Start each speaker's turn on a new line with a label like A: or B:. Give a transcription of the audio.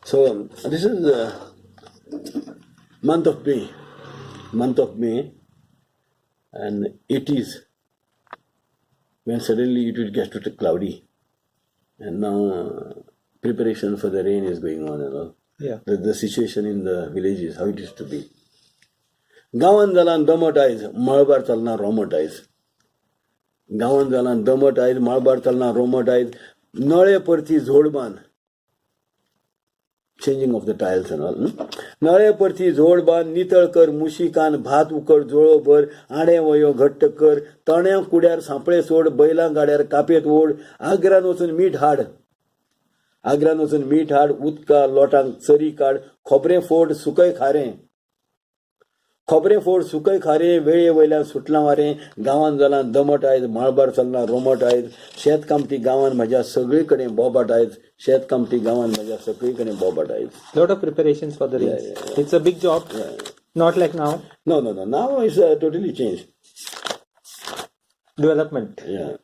A: So this is the month of May, and it is when suddenly it will get to cloudy, and now preparation for the rain is going on and all.
B: Yeah.
A: The situation in the villages, how it used to be. गांवान जालां दमट आयज, मळबार चलना रोमट आयज. गांवान जालां दमट आयज, मळबार चलना रोमट आयज. नळे परती झोड बांद. Changing of the tiles and all. नळे परती झोड बांद, नितळ कर, मुशिकान भात उकड, जोळो भर, आडे वयो घट्ट कर, तण्या कुड्यार सापळे सोड, बैलां गाड्यार कापेत ओड, आग्रान वचून मीठ हाड. आग्रान वचून मीठ हाड, उदका लोटांक चरी काड, खोबरें फोड, सुकय खारें. खोबरें फोड, सुकय खारें, वेळे वयल्यान सुटलां वारें, गांवान जालां दमट आयज, मळबार चलना रोमट आयज, शेत कामटी गांवान म्हज्या सगळे कडेन बोबाट आयज, शेत कामटी गांवान म्हज्या सगळे कडेन बोबाट आयज.
B: Lot of preparations for the rains.
A: Yeah.
B: It's a big job. Not like now.
A: No. Now it's totally changed.
B: Development.
A: Yeah.